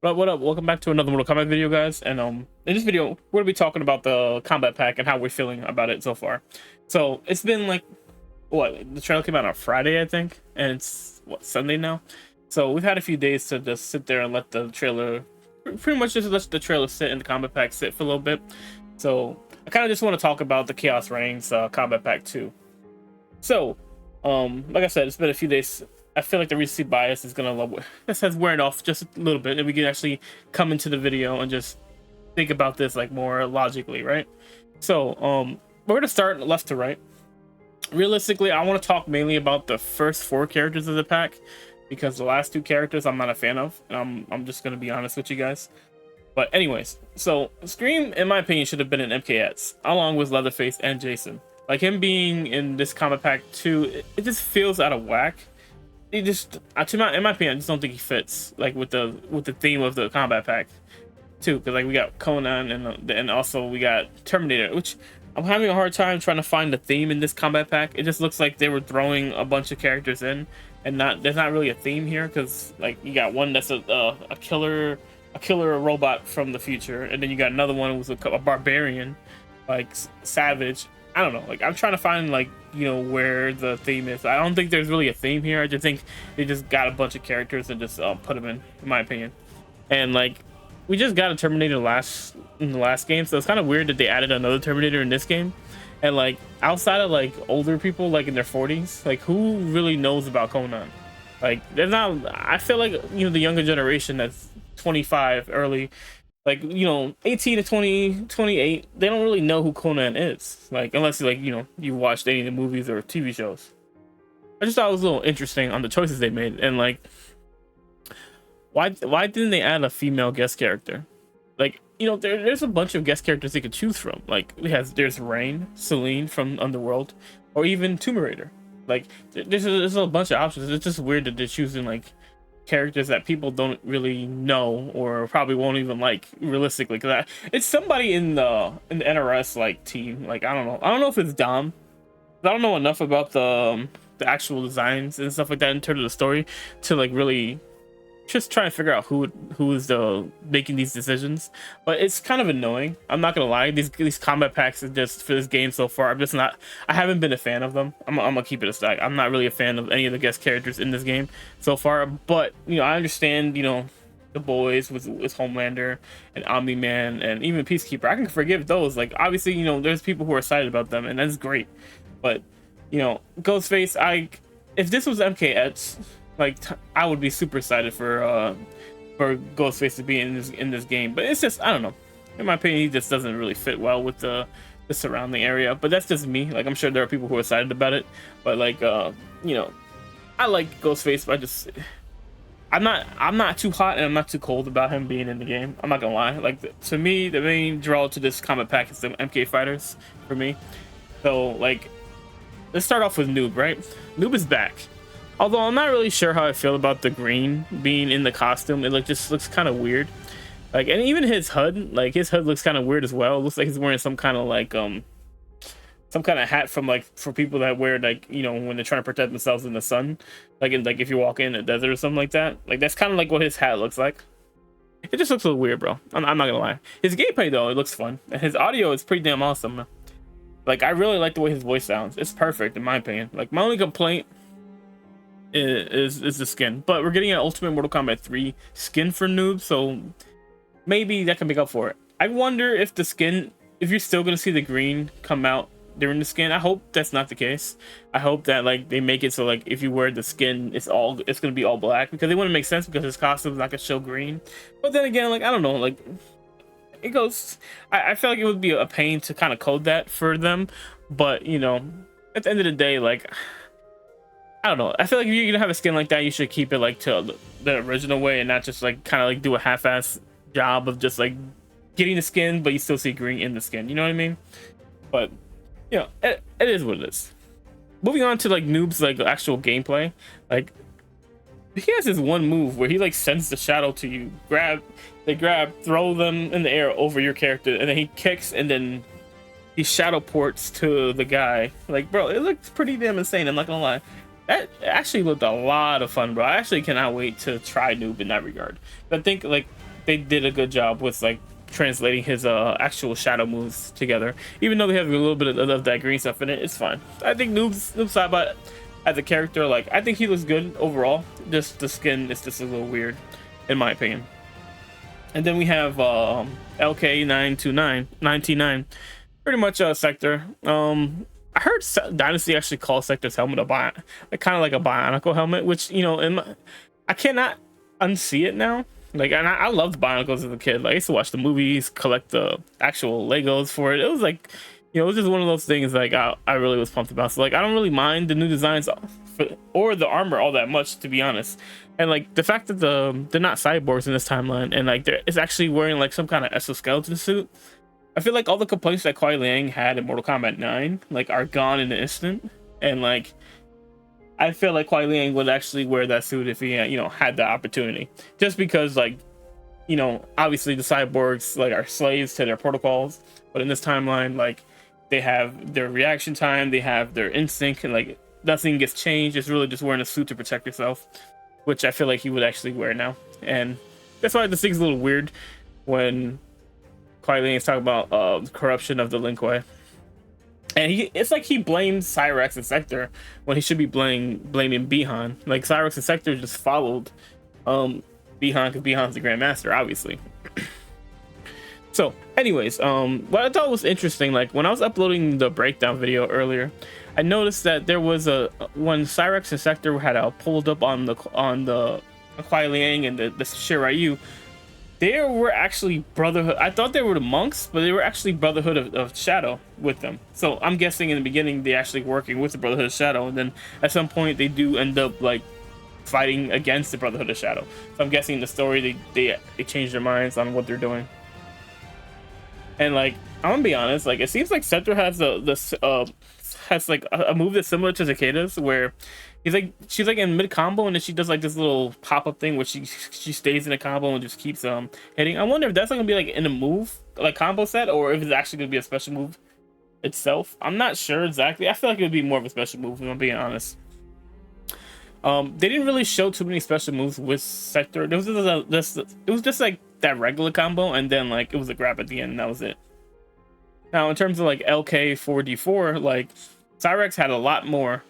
But what up? Welcome back to another Mortal Kombat video, guys. And in this video, we're gonna be talking about the combat pack and how we're feeling about it so far. So it's been like what the trailer came out on Friday, I think, and it's what Sunday now. So we've had a few days to just sit there and let the trailer, pretty much just let the trailer sit and the combat pack sit for a little bit. So I kind of just want to talk about the Chaos Reigns combat pack 2. So, like I said, it's been a few days. I feel like the recency bias is gonna this has wearing off just a little bit, and we can actually come into the video and just think about this like more logically, right? So, we're gonna start left to right. Realistically, I want to talk mainly about the first 4 characters of the pack because the last 2 characters I'm not a fan of. I'm just gonna be honest with you guys. But anyways, so Scream, in my opinion, should have been an MKX along with Leatherface and Jason. Like him being in this combat pack 2, it just feels out of whack. He just, in my opinion, I just don't think he fits like with the theme of the combat pack too. Because like we got Conan and also we got Terminator, which I'm having a hard time trying to find the theme in this combat pack. It just looks like they were throwing a bunch of characters in, and there's not really a theme here. Because like you got one that's a killer robot from the future, and then you got another one who's a barbarian, like savage. I don't know, like I'm trying to find like, you know, where the theme is. I don't think there's really a theme here. I just think they just got a bunch of characters and just put them in my opinion. And like we just got a Terminator in the last game, so it's kind of weird that they added another Terminator in this game. And like outside of like older people like in their 40s, like who really knows about Conan? Like there's not, I feel like, you know, the younger generation that's 25 early, like, you know, 18 to 20, 28, they don't really know who Conan is. Like, unless, like, you know, you watched any of the movies or TV shows. I just thought it was a little interesting on the choices they made. And, like, why didn't they add a female guest character? Like, you know, there's a bunch of guest characters they could choose from. Like, there's Rain, Celine from Underworld, or even Tomb Raider. Like, there's a bunch of options. It's just weird that they're choosing, like, characters that people don't really know or probably won't even like realistically, because it's somebody in the NRS like team. Like I don't know if it's Dom. I don't know enough about the actual designs and stuff like that in terms of the story to like really just try to figure out who is making these decisions. But it's kind of annoying, I'm not gonna lie. These combat packs are just, for this game so far, I haven't been a fan of them. I'm gonna keep it a stack. I'm not really a fan of any of the guest characters in this game so far. But you know, I understand, you know, the boys with Homelander and Omni-Man and even Peacekeeper, I can forgive those. Like obviously, you know, there's people who are excited about them and that's great. But you know, Ghostface, if this was MKX, like I would be super excited for Ghostface to be in this game. But it's just, I don't know, in my opinion, he just doesn't really fit well with the surrounding area. But that's just me. Like I'm sure there are people who are excited about it, but like you know, I like Ghostface, but I'm not too hot and I'm not too cold about him being in the game. I'm not gonna lie. Like to me, the main draw to this combat pack is the MK fighters for me. So like, let's start off with Noob. Right, Noob is back. Although I'm not really sure how I feel about the green being in the costume. It just looks kind of weird. Like, and even his HUD, like his HUD looks kind of weird as well. It looks like he's wearing some kind of like some kind of hat from like for people that wear like, you know, when they're trying to protect themselves in the sun, like if you walk in a desert or something like that. Like that's kind of like what his hat looks like. It just looks a little weird, bro. I'm not gonna lie. His gameplay though, it looks fun, and his audio is pretty damn awesome. Like I really like the way his voice sounds. It's perfect in my opinion. Like my only complaint is the skin, but we're getting an Ultimate Mortal Kombat 3 skin for Noob, so maybe that can make up for it. I wonder if the skin, if you're still gonna see the green come out during the skin. I hope that's not the case. I hope that like they make it so like if you wear the skin, it's gonna be all black, because it wouldn't make sense because his costume is not gonna show green. But then again, like I don't know, like it goes. I feel like it would be a pain to kind of code that for them, but you know, at the end of the day, like I don't know. I feel like if you're gonna have a skin like that, you should keep it like to the original way and not just like kind of like do a half-ass job of just like getting the skin, but you still see green in the skin. You know what I mean? But you know, it is what it is. Moving on to like Noob's like actual gameplay, like he has this one move where he like sends the shadow to you. Throw them in the air over your character, and then he kicks, and then he shadow ports to the guy. Like, bro, it looks pretty damn insane. I'm not gonna lie. That actually looked a lot of fun, bro. I actually cannot wait to try Noob in that regard. I think like they did a good job with like translating his actual shadow moves together. Even though they have a little bit of that green stuff in it, it's fine. I think Noob Saibot as a character, like, I think he looks good overall. Just the skin is just a little weird, in my opinion. And then we have LK929, pretty much Sector. I heard Dynasty actually calls Sector's helmet a kind of like a Bionicle helmet, which, you know, I cannot unsee it now. Like, and I loved Bionicles as a kid. Like, I used to watch the movies, collect the actual Legos for it. It was like, you know, it was just one of those things like I really was pumped about. So like, I don't really mind the new designs or the armor all that much, to be honest. And like the fact that they're not cyborgs in this timeline, and like it's actually wearing like some kind of exoskeleton suit. I feel like all the complaints that Kuai Liang had in Mortal Kombat 9 like are gone in an instant. And like, I feel like Kuai Liang would actually wear that suit if he, you know, had the opportunity. Just because, like, you know, obviously the cyborgs like are slaves to their protocols, but in this timeline, like, they have their reaction time, they have their instinct, and like nothing gets changed. It's really just wearing a suit to protect yourself, which I feel like he would actually wear now. And that's why this thing's a little weird when Kuai Liang is talking about the corruption of the Lin Kuei. And it's like he blames Cyrax and Sector when he should be blaming Bihan. Like, Cyrax and Sector just followed Bihan because Bihan's the Grandmaster, obviously. So, anyways, what I thought was interesting, like when I was uploading the breakdown video earlier, I noticed that there was when Cyrax and Sector had pulled up on the Kuai Liang and the Shiryu, they were actually Brotherhood. I thought they were the monks, but they were actually Brotherhood of Shadow with them. So I'm guessing in the beginning they actually working with the Brotherhood of Shadow, and then at some point they do end up like fighting against the Brotherhood of Shadow. So I'm guessing in the story they changed their minds on what they're doing. And like, I'm gonna be honest, like it seems like Sector has has like a move that's similar to Cicada's, where she's like in mid combo and then she does like this little pop-up thing where she stays in a combo and just keeps hitting. I wonder if that's gonna be like in a move, like combo set, or if it's actually gonna be a special move itself. I'm not sure exactly. I feel like it would be more of a special move, if I'm being honest. They didn't really show too many special moves with Sector. There was it was just like that regular combo, and then like it was a grab at the end, and that was it. Now in terms of like LK4D4, like Cyrax had a lot more.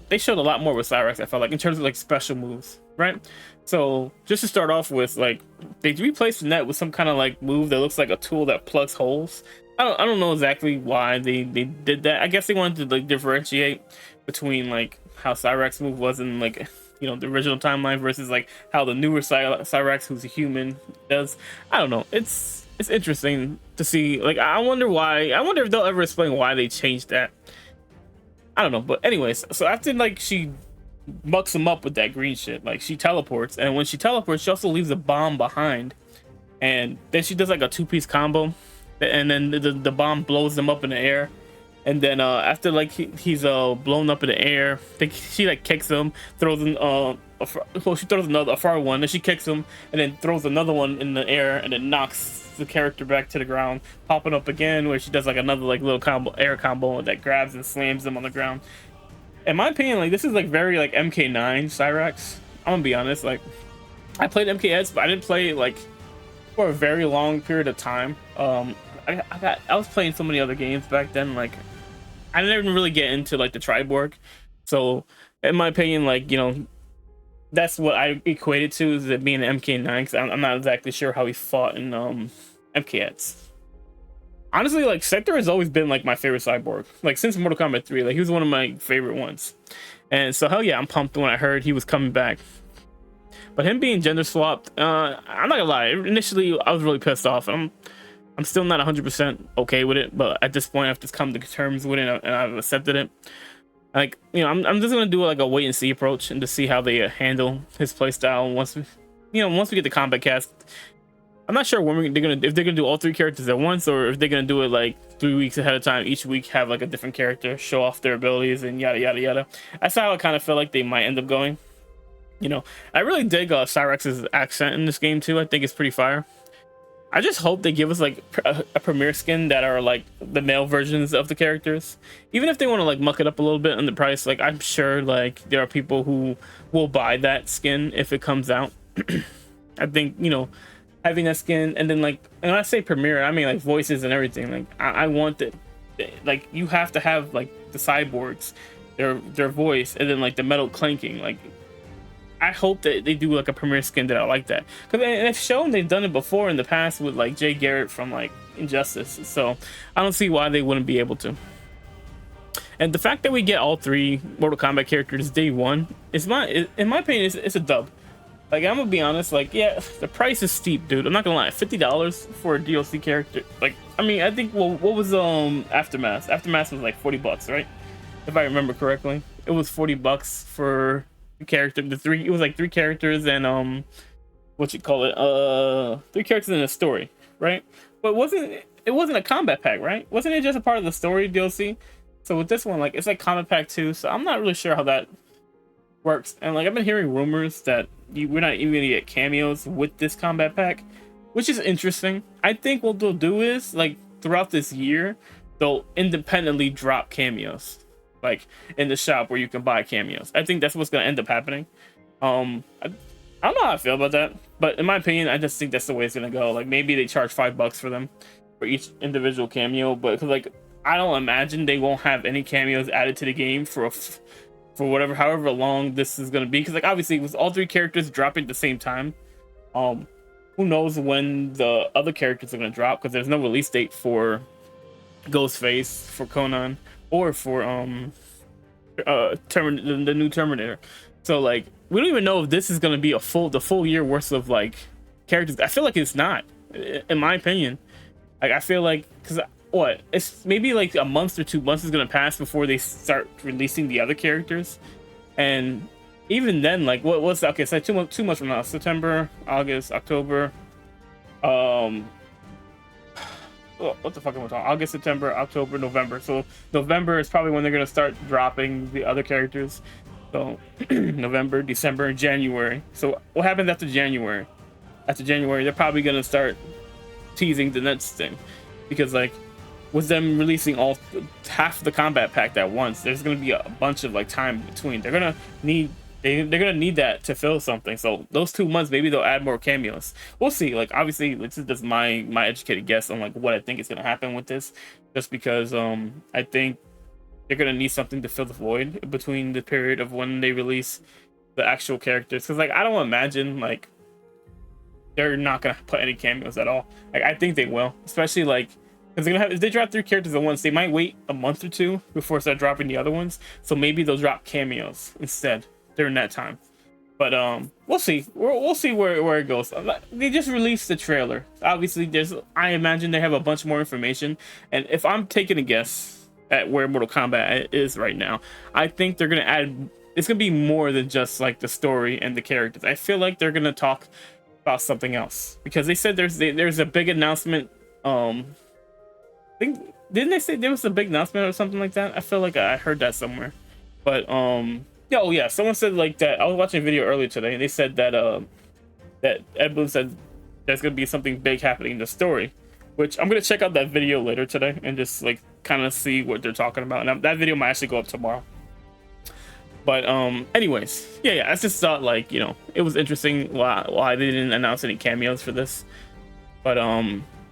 They showed a lot more with Cyrax, I felt like, in terms of like special moves, right? So just to start off with, like, they replaced the net with some kind of like move that looks like a tool that plugs holes. I don't know exactly why they did that. I guess they wanted to like differentiate between like how Cyrax move was in like, you know, the original timeline versus like how the newer Cyrax, who's a human, does. I don't know. It's interesting to see. Like, I wonder if they'll ever explain why they changed that. I don't know. But anyways, so after like she mucks him up with that green shit, like she teleports, and when she teleports, she also leaves a bomb behind, and then she does like a two-piece combo, and then the bomb blows them up in the air. And then after like he's blown up in the air, she like kicks him, throws in she throws a far one, then she kicks him, and then throws another one in the air, and then knocks the character back to the ground, popping up again, where she does like another like little air combo that grabs and slams them on the ground. In my opinion, like this is like very like MK9 Cyrax. I'm gonna be honest, like I played MKS, but I didn't play it like for a very long period of time. I was playing so many other games back then, like I didn't really get into like the Triborg. So in my opinion, like, you know, that's what I equated to, is it being an MK9, because I'm not exactly sure how he fought in MKX. Honestly, like Sector has always been like my favorite cyborg, like since Mortal Kombat 3. Like he was one of my favorite ones, and so hell yeah, I'm pumped when I heard he was coming back. But him being gender swapped, I'm not gonna lie, initially I was really pissed off. I'm still not 100% okay with it, but at this point I've just come to terms with it and I've accepted it. Like, you know, I'm just gonna do like a wait and see approach and to see how they handle his playstyle once we get the combat cast. I'm not sure when if they're gonna do all three characters at once, or if they're gonna do it like 3 weeks ahead of time. Each week have like a different character, show off their abilities, and yada yada yada. That's how I kind of feel like they might end up going. You know, I really dig Cyrax's accent in this game too. I think it's pretty fire. I just hope they give us like a premiere skin that are like the male versions of the characters, even if they want to like muck it up a little bit on the price. Like, I'm sure like there are people who will buy that skin if it comes out. I think, you know, having that skin, and then like, and when I say premiere, I mean like voices and everything. Like I want that, like you have to have like the cyborgs, their voice, and then like the metal clanking. Like I hope that they do like a premiere skin that I like that, because they've shown they've done it before in the past with like Jay Garrett from like Injustice. So I don't see why they wouldn't be able to. And the fact that we get all 3 Mortal Kombat characters day one is in my opinion, it's a dub. Like I'm gonna be honest, like yeah, the price is steep, dude. I'm not gonna lie, $50 for a DLC character. Like I mean, I think what was Aftermath? Aftermath was like $40, right? If I remember correctly, it was $40 for the character. It was like 3 characters and what you call it? 3 characters in a story, right? But it wasn't a combat pack, right? Wasn't it just a part of the story DLC? So with this one, like it's like Combat Pack 2, so I'm not really sure how that works. And like I've been hearing rumors that we're not even gonna get cameos with this Combat Pack, which is interesting. I think what they'll do is like throughout this year, they'll independently drop cameos, like in the shop where you can buy cameos. I think that's what's gonna end up happening. I don't know how I feel about that, but in my opinion, I just think that's the way it's gonna go. Like maybe they charge $5 for them for each individual cameo, but like I don't imagine they won't have any cameos added to the game for however long this is gonna be. Because like obviously with all 3 characters dropping at the same time, who knows when the other characters are gonna drop? Because there's no release date for Ghostface, for Conan, or for the new Terminator. So like we don't even know if this is gonna be the full year worth of like characters. I feel like it's not, in my opinion. Like I feel like because it's maybe like a month or 2 months is gonna pass before they start releasing the other characters, and even then, like what's okay? So 2 months from now, September, August, October, what the fuck am I talking? August, September, October, November. So November is probably when they're gonna start dropping the other characters. So November, December, and January. So what happens after January? After January, they're probably gonna start teasing the next thing, because like with them releasing half the combat pack at once, there's gonna be a bunch of like time between. They're gonna need that to fill something. So those 2 months, maybe they'll add more cameos. We'll see. Like obviously, this is just my educated guess on like what I think is gonna happen with this, just because I think they're gonna need something to fill the void between the period of when they release the actual characters. Because like I don't imagine like they're not gonna put any cameos at all. Like I think they will, especially like because they're gonna have, if they drop 3 characters at once, they might wait a month or 2 before start dropping the other ones. So maybe they'll drop cameos instead during that time. But we'll see. We'll see where it goes. They just released the trailer. Obviously, I imagine they have a bunch more information. And if I'm taking a guess at where Mortal Kombat is right now, I think they're gonna add. It's gonna be more than just like the story and the characters. I feel like they're gonna talk about something else, because they said there's a big announcement. I think, didn't they say there was a big announcement or something like that? I feel like I heard that somewhere. But yeah, oh yeah, someone said like that. I was watching a video earlier today, and they said that that Ed Boon said there's gonna be something big happening in the story, which I'm gonna check out that video later today and just like kind of see what they're talking about. And that video might actually go up tomorrow. But anyways, yeah, I just thought like, you know, it was interesting why they didn't announce any cameos for this. But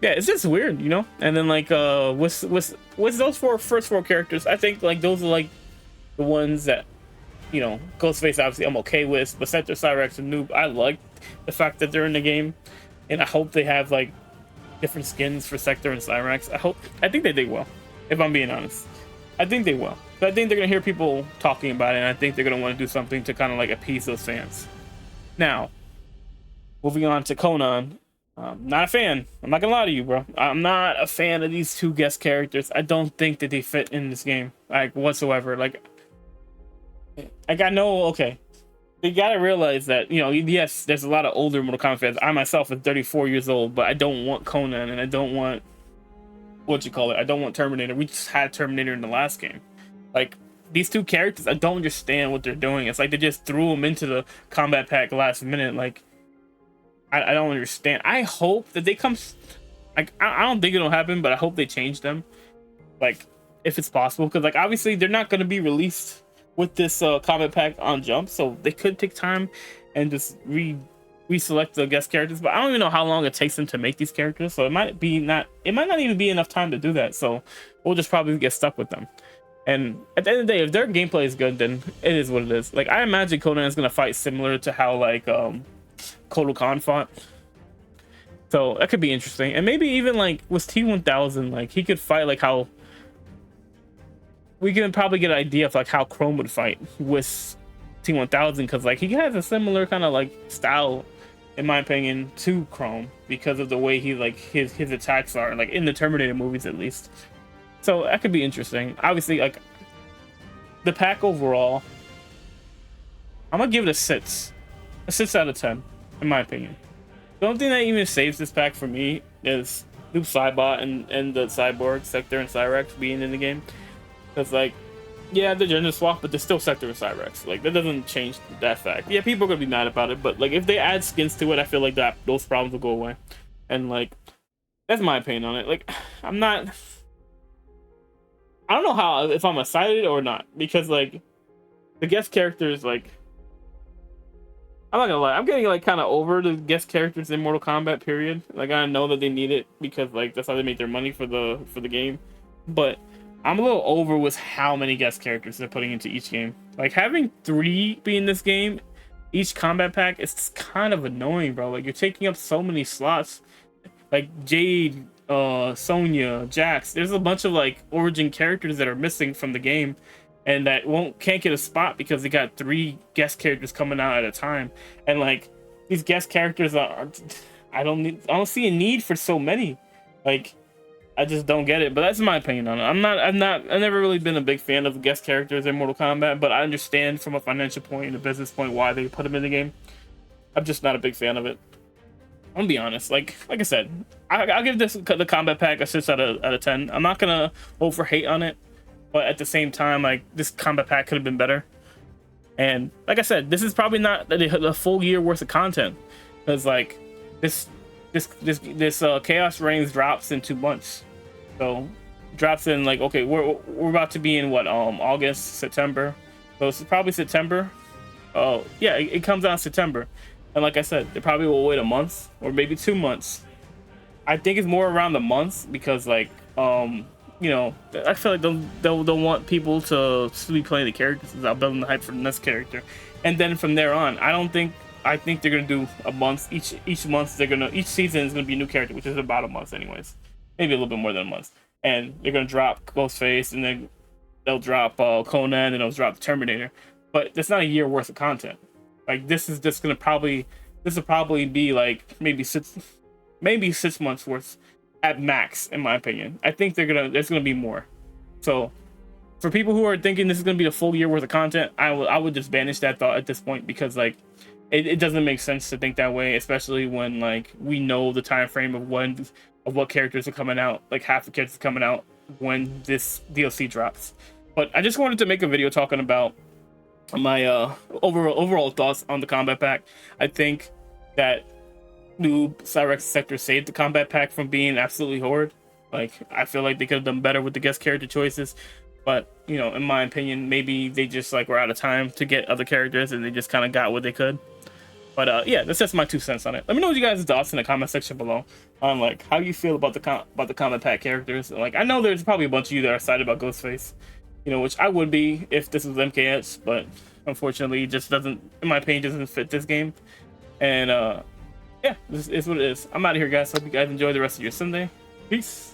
yeah, it's just weird, you know. And then like with those first four characters, I think like those are like the ones that, you know, Ghostface obviously I'm okay with, but Sector, Cyrax, and Noob, I like the fact that they're in the game, and I hope they have like different skins for Sector and Cyrax. I think they did well, if I'm being honest. I think they will. But I think they're gonna hear people talking about it, and I think they're gonna want to do something to kind of like appease those fans. Now, moving on to Conan. Not a fan. I'm not gonna lie to you, bro. I'm not a fan of these 2 guest characters. I don't think that they fit in this game, like whatsoever. Like I know, okay, they gotta realize that, you know, yes, there's a lot of older Mortal Kombat fans. I myself am 34 years old, but I don't want Conan, and I don't want I don't want Terminator. We just had Terminator in the last game. Like these 2 characters, I don't understand what they're doing. It's like they just threw them into the combat pack last minute. Like I don't understand. I hope that they come. Like I don't think it'll happen, but I hope they change them. Like if it's possible, because like obviously they're not going to be released with this combat pack on Jump, so they could take time and just we select the guest characters, but I don't even know how long it takes them to make these characters, so it might not even be enough time to do that, so we'll just probably get stuck with them. And at the end of the day, if their gameplay is good, then it is what it is. Like, I imagine Conan is gonna fight similar to how like Kotal Khan fought, so that could be interesting. And maybe even like with T1000, like he could fight like how we can probably get an idea of like how Chrome would fight with T1000, because like he has a similar kind of like style, in my opinion, to Chrome, because of the way he like his attacks are, like in the Terminator movies at least. So that could be interesting. Obviously, like the pack overall, I'm gonna give it a 6 out of 10, in my opinion. The only thing that even saves this pack for me is Noob Saibot and the Cyborg, Sector, and Cyrex being in the game. Because like, yeah, the gender swap, but there's still Sector and Cyrex. Like, that doesn't change that fact. Yeah, people are gonna be mad about it, but like if they add skins to it, I feel like that those problems will go away. And like, that's my opinion on it. Like, I don't know how, if I'm excited or not, because like the guest characters, like, I'm not gonna lie, I'm getting like kind of over the guest characters in Mortal Kombat, period. Like, I know that they need it because like that's how they make their money for the game, but I'm a little over with how many guest characters they're putting into each game. Like, having 3 be in this game, each combat pack, is kind of annoying, bro. Like, you're taking up so many slots. Like Jade, Sonya, Jax, there's a bunch of like origin characters that are missing from the game, and that can't get a spot because they got 3 guest characters coming out at a time. And like, these guest characters I don't see a need for so many. Like, I just don't get it. But that's my opinion on it. I've never really been a big fan of guest characters in Mortal Kombat, but I understand from a financial point and a business point why they put them in the game. I'm just not a big fan of it. I'm gonna be honest. Like I said, I'll give the combat pack a 6 out of 10. I'm not gonna over hate on it, but at the same time, like, this combat pack could have been better. And like I said, this is probably not the full year worth of content, because like this Chaos Reigns drops in 2 months, so drops in like, okay, we're about to be in what, August, September, so it's probably September. Oh yeah, it comes out in September. And like I said, they probably will wait a month or maybe 2 months. I think it's more around the month, because like, you know, I feel like they'll want people to be playing the characters without building the hype for the next character. And then from there on, I think they're gonna do a month each month. Each season is gonna be a new character, which is about a month anyways, maybe a little bit more than a month. And they're gonna drop Ghostface, and then they'll drop Conan, and they'll drop the Terminator. But that's not a year worth of content. Like, this will probably be like maybe 6 months worth at max, in my opinion. I think there's gonna be more. So for people who are thinking this is gonna be a full year worth of content, I would just banish that thought at this point, because like it doesn't make sense to think that way, especially when like we know the time frame of what characters are coming out. Like, half the characters are coming out when this DLC drops. But I just wanted to make a video talking about my overall thoughts on the combat pack. I think that Noob, Cyrex, Sector saved the combat pack from being absolutely horrid. Like, I feel like they could have done better with the guest character choices, but you know, in my opinion, maybe they just like were out of time to get other characters, and they just kind of got what they could. But yeah, that's just my 2 cents on it. Let me know what you guys' thoughts in the comment section below on like how you feel about the combat pack characters. Like, I know there's probably a bunch of you that are excited about Ghostface, you know, which I would be if this was MKS, but unfortunately it just doesn't, in my opinion, doesn't fit this game. And yeah, this is what it is. I'm out of here, guys. Hope you guys enjoy the rest of your Sunday. Peace.